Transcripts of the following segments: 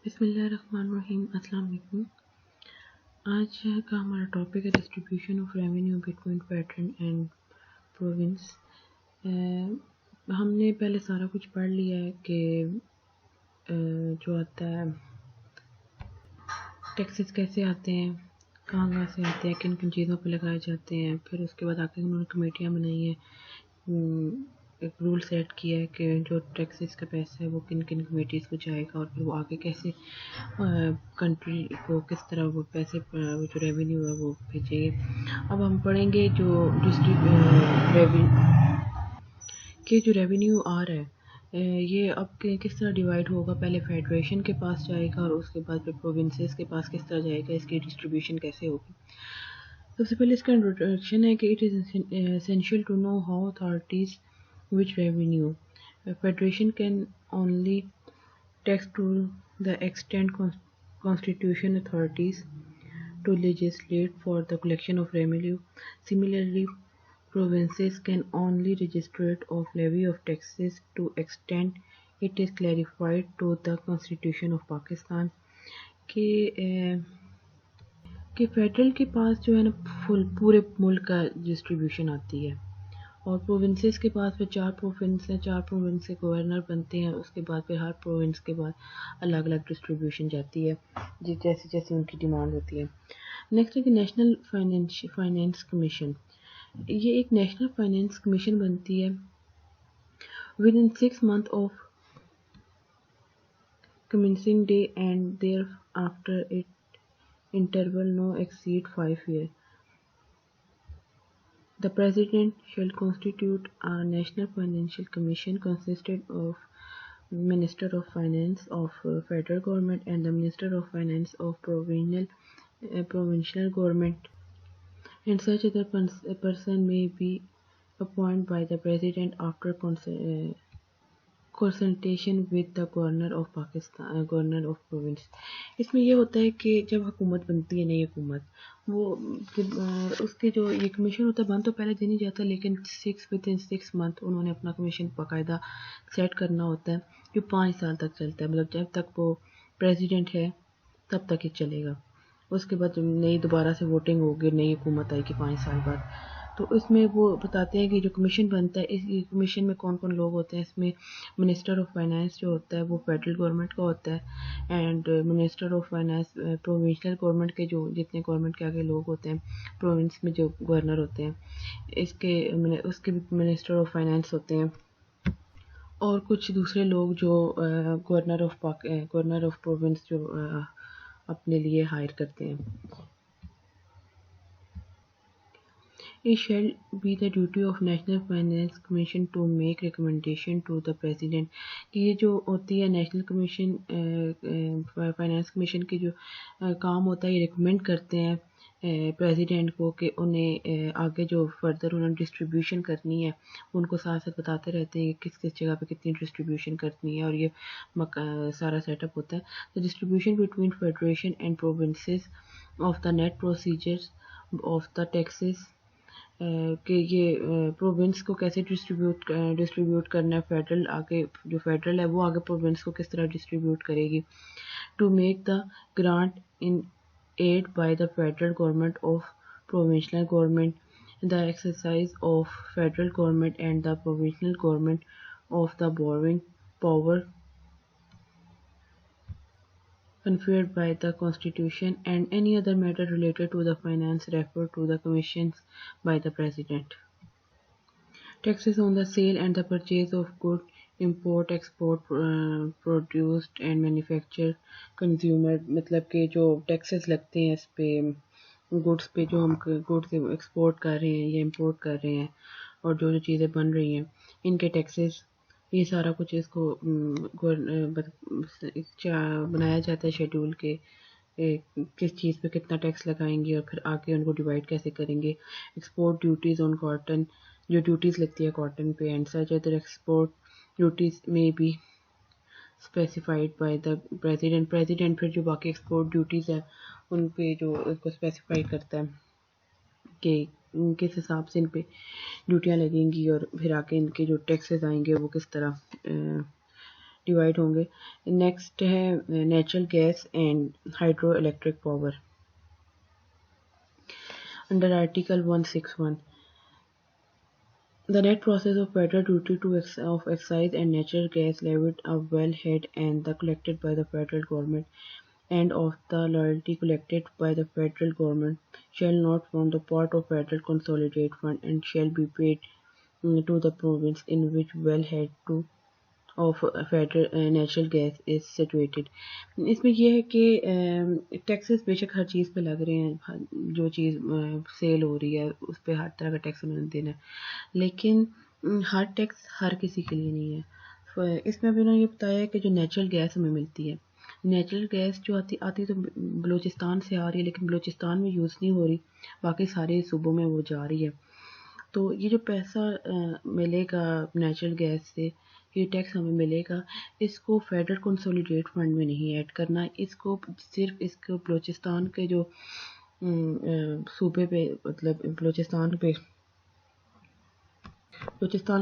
बिस्मिल्लाहिर्रहमानिर्रहीम। अस्सलाम वालेकुम। आज का हमारा टॉपिक है distribution of revenue between federal and province. हमने पहले सारा कुछ पढ़ लिया है कि जो आता है टैक्सेस कैसे आते हैं, कहाँ से आते हैं, किन किन चीज़ों पे लगाए जाते हैं। फिर उसके बाद आके उन्होंने कमेटियाँ बनाई हैं, एक रूल सेट किया है कि जो टैक्सेस का पैसा है वो किन किन कमेटीज़ को जाएगा और फिर वो आगे कैसे कंट्री को किस तरह वो पैसे वो जो रेवेन्यू है वो भेजेंगे। अब हम पढ़ेंगे जो रेवेन्यू आ रहा है, ये अब किस तरह डिवाइड होगा। पहले फेडरेशन के पास जाएगा और उसके बाद फिर प्रोविंसेस के पास किस तरह जाएगा, इसकी डिस्ट्रीब्यूशन कैसे होगी। सबसे पहले इसका इंट्रोडक्शन है कि it is essential to know how authorities which revenue. A federation can only tax to the extent constitution authorities to legislate for the collection of revenue. Similarly, provinces can only register of levy of taxes to extent it is clarified to the constitution of Pakistan. कि federal के पास जो है ना पूरे मुल्क का distribution आती है और प्रोविंसेस के पास फिर 4 प्रोविंस हैं, 4 प्रोविंस के गवर्नर बनते हैं। उसके बाद फिर हर प्रोविंस के बाद अलग अलग डिस्ट्रीब्यूशन जाती है जैसे जैसे उनकी डिमांड होती है। नेक्स्ट है कि नेशनल फाइनेंस कमीशन। ये एक नेशनल फाइनेंस कमीशन बनती है within 6 months of commencing day and thereafter it interval no exceed 5 years. The President shall constitute a National Financial Commission consisted of Minister of Finance of Federal Government and the Minister of Finance of Provincial Government, and such other person may be appointed by the President after consultation with the governor of Pakistan, governor of province. इसमें ये होता है कि जब हुकूमत बनती है नई हुकूमत, वो उसके जो ये कमीशन होता है बन तो पहले दिन ही जाता है, लेकिन विद इन 6 months उन्होंने अपना कमीशन बाकायदा सेट करना होता है जो 5 साल तक चलता है। मतलब जब तक वो प्रेसिडेंट है तब तक ही चलेगा। उसके बाद नई दोबारा से वोटिंग होगी, नई हुकूमत आएगी 5 साल बाद। तो इसमें वो बताते हैं कि जो कमीशन बनता है, इस कमीशन में कौन कौन लोग होते हैं। इसमें मिनिस्टर ऑफ फाइनेंस जो होता है वो फेडरल गवर्नमेंट का होता है and minister of finance provincial government के जो जितने गवर्नमेंट के आगे लोग होते हैं, प्रोविंस में जो गवर्नर होते हैं इसके उसके भी मिनिस्टर ऑफ फाइनेंस होते हैं और कुछ दूसरे लोग जो गवर्नर ऑफ प्रोविंस जो अपने लिए हायर करते हैं। It shall be the duty of National Finance Commission to make recommendation to the President कि ये जो होती है नेशनल कमीशन फाइनेंस कमीशन की जो काम होता है, ये रिकमेंड करते हैं प्रेसिडेंट को कि उन्हें आगे जो फर्दर उन्होंने डिस्ट्रीब्यूशन करनी है उनको साथ साथ बताते रहते हैं कि किस किस जगह पे कितनी डिस्ट्रीब्यूशन करनी है और ये सारा सेटअप होता है। The distribution between federation and provinces of the net procedures of the taxes कि ये प्रोविंस को कैसे डिस्ट्रीब्यूट करना है, फेडरल आगे जो फेडरल है वो आगे प्रोविंस को किस तरह डिस्ट्रीब्यूट करेगी। To make the grant in aid by the federal government of provincial government, the exercise of federal government and the provincial government of the borrowing power conferred by the Constitution and any other matter related to the finance referred to the commissions by the President. Taxes on the sale and the purchase of goods, import, export, produced and manufactured, consumer मतलब कि जो taxes लगते हैं इस पे goods पे, जो हम गुड्स एक्सपोर्ट कर रहे हैं या इंपोर्ट कर रहे हैं और जो जो चीज़ें बन रही हैं इनके टैक्सेस, ये सारा कुछ इसको बनाया जाता है शेड्यूल के किस चीज़ पे कितना टैक्स लगाएंगे और फिर आगे उनको डिवाइड कैसे करेंगे। एक्सपोर्ट ड्यूटीज़ ऑन कॉटन, जो ड्यूटीज़ लगती है कॉटन पे, and such other export duties may be specified by the president फिर जो बाकी एक्सपोर्ट ड्यूटीज़ है उन पे जो उसको स्पेसिफाई करता है कि किस हिसाब से इन पे ड्यूटियाँ लगेंगी और फिर आके इनके जो टैक्सेस आएंगे वो किस तरह डिवाइड होंगे। नेक्स्ट है natural gas and hydro electric power under article 161। The net process of federal duty of excise and natural gas levied a wellhead and the collected by the federal government and of the royalty collected by the federal government shall not form the part of federal consolidated fund and shall be paid to the province in which wellhead to of federal natural gas is situated. इसमें यह है कि taxes बेशक हर चीज़ पे लग रहे हैं, जो चीज़ सेल हो रही है उस पर हर तरह का टैक्स उन्होंने देना है, लेकिन हर टैक्स हर किसी के लिए नहीं है। इसमें अभी उन्होंने ये बताया है कि जो नेचुरल गैस हमें मिलती है, नेचुरल गैस जो आती तो बलूचिस्तान से आ रही है, लेकिन बलूचिस्तान में यूज़ नहीं हो रही, बाकी सारे सूबों में वो जा रही है। तो ये जो पैसा मिलेगा नेचुरल गैस से, ये टैक्स हमें मिलेगा, इसको फेडरल कंसोलिडेट फंड में नहीं ऐड करना, इसको सिर्फ इसको बलूचिस्तान के जो सूबे पे मतलब बलूचिस्तान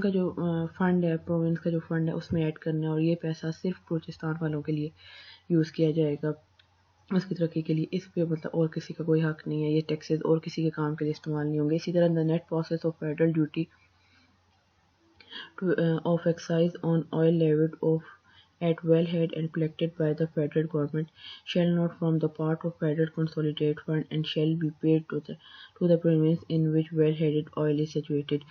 का जो फंड है, प्रोविंस का जो फंड है उसमें ऐड करना है, और ये पैसा सिर्फ बलूचिस्तान वालों के लिए यूज़ किया जाएगा उसकी तरक्की के लिए। इस पे मतलब और किसी का कोई हक नहीं है, ये टैक्सेस और किसी के काम के लिए इस्तेमाल नहीं होंगे। इसी तरह the net process of federal duty of excise on oil levied off at wellhead and collected by the federal government shall not form the part of federal consolidated fund and shall be paid to the province in which well-headed oil is situated।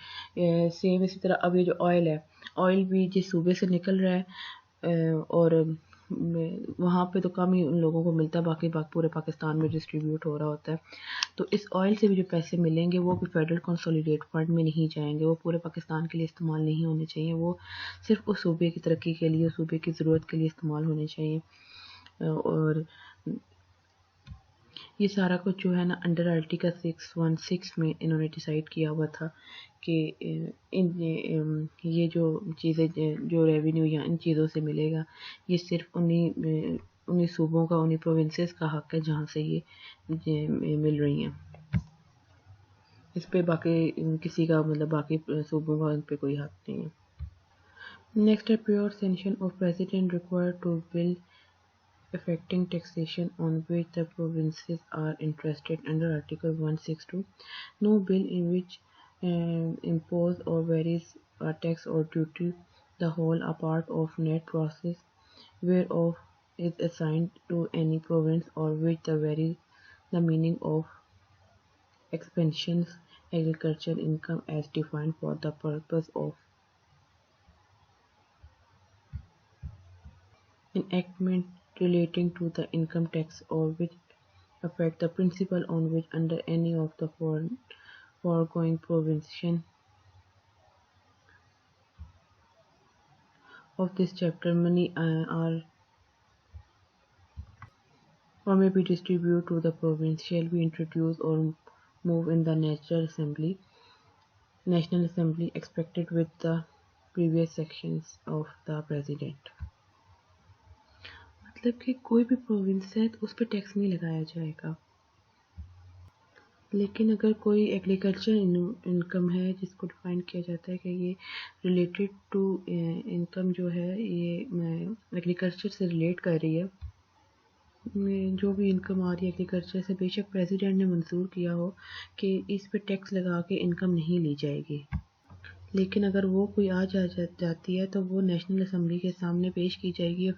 Same इसी तरह अब ये जो oil है, oil भी जिस सूबे से निकल रहा है और वहाँ पे तो कम ही उन लोगों को मिलता है, बाकी पूरे पाकिस्तान में डिस्ट्रीब्यूट हो रहा होता है। तो इस ऑयल से भी जो पैसे मिलेंगे वो भी फेडरल कंसोलिडेट फंड में नहीं जाएंगे, वो पूरे पाकिस्तान के लिए इस्तेमाल नहीं होने चाहिए, वो सिर्फ उस सूबे की तरक्की के लिए, उस सूबे की ज़रूरत के लिए इस्तेमाल होने चाहिए। और ये सारा कुछ जो है ना अंडर आर्टिकल 616 में इन्होंने डिसाइड किया हुआ था कि ये जो चीज़ें जो रेवेन्यू या इन चीज़ों से मिलेगा, ये सिर्फ उन्हीं सूबों का, उन्हीं प्रोविंसेस का हक है जहाँ से ये मिल रही हैं। इस पे बाकी किसी का मतलब बाकी सूबों का इन पे कोई हक नहीं है। नेक्स्ट है pure sanction of president required to bill affecting taxation on which the provinces are interested under Article 162. No bill in which impose or varies a tax or duty, the whole or part of net process whereof is assigned to any province or which the varies the meaning of expansions agricultural income as defined for the purpose of enactment relating to the income tax or which affect the principle on which under any of the foregoing provision of this chapter money are or may be distributed to the province shall be introduced or move in the National Assembly expected with the previous sections of the President। मतलब कि कोई भी province है तो उस पर tax नहीं लगाया जाएगा, लेकिन अगर कोई एग्रीकल्चर इनकम है जिसको डिफाइन किया जाता है कि ये रिलेटेड टू इनकम जो है ये एग्रीकल्चर से रिलेट कर रही है, जो भी इनकम आ रही है एग्रीकल्चर से, बेशक प्रेसिडेंट ने मंजूर किया हो कि इस पे टैक्स लगा के इनकम नहीं ली जाएगी, लेकिन अगर वो कोई जाती है तो वो नेशनल असेंबली के सामने पेश की जाएगी और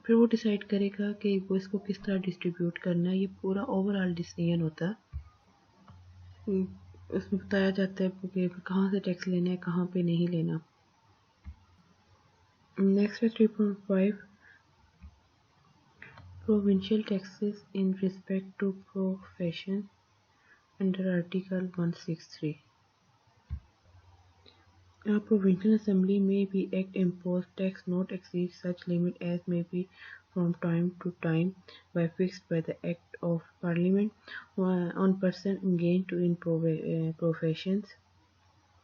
फिर वो डिसाइड करेगा कि वो इसको किस तरह डिस्ट्रीब्यूट करना है। ये पूरा ओवरऑल डिसीजन होता है, उसमें बताया जाता है कि कहाँ से टैक्स लेना है, कहाँ पे नहीं लेना। नेक्स्ट है 3.5 provincial taxes in respect to profession under article 163। A provincial assembly may be act impose tax not exceed such limit as may be from time to time by fixed by the Act of Parliament on person engaged in professions,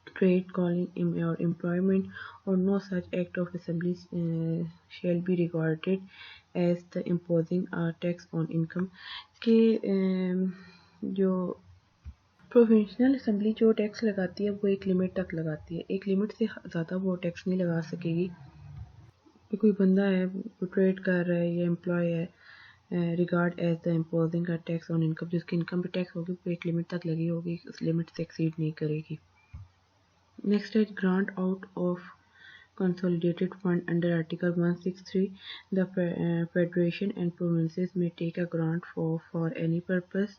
trade, calling, or employment, or no such act of assembly shall be regarded as the imposing a tax on income। के जो provincial assembly जो tax लगाती है वो एक limit तक लगाती है, एक लिमिट से ज़्यादा वो टैक्स नहीं लगा सकेगी। कि कोई बंदा है, ट्रेड कर रहा है या एम्प्लॉय है, रिगार्ड एज द इम्पोजिंग का टैक्स ऑन इनकम, जिसकी इनकम पे टैक्स होगी वो एक लिमिट तक लगी होगी, उस लिमिट से एक्सीड नहीं करेगी। नेक्स्ट है grant out of consolidated fund under Article 163, the Federation and provinces may take a grant for any purpose,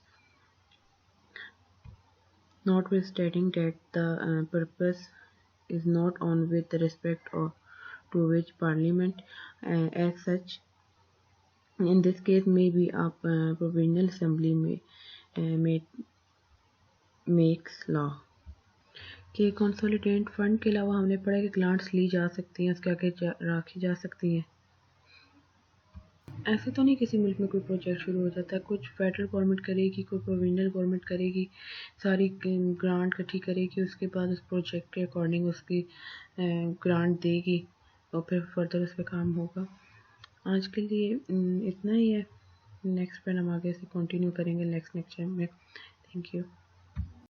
notwithstanding that the purpose is not on with respect or to which Parliament, as such, in this case, may be a provincial assembly may makes law। कि consolidate fund के अलावा हमने पढ़ा कि grants ली जा सकती हैं, उसके आगे रखी जा सकती हैं। ऐसे तो नहीं किसी मुल्क में कोई प्रोजेक्ट शुरू हो जाता है, कुछ फेडरल गवर्नमेंट करेगी, कोई प्रोविंशियल गवर्नमेंट करेगी, सारी ग्रांट इकट्ठी करेगी, उसके बाद उस प्रोजेक्ट के अकॉर्डिंग उसकी ग्रांट देगी और फिर फर्दर उस पर काम होगा। आज के लिए इतना ही है। नेक्स्ट पर हम आगे से कंटिन्यू करेंगे नेक्स्ट लेक्चर में। Thank you.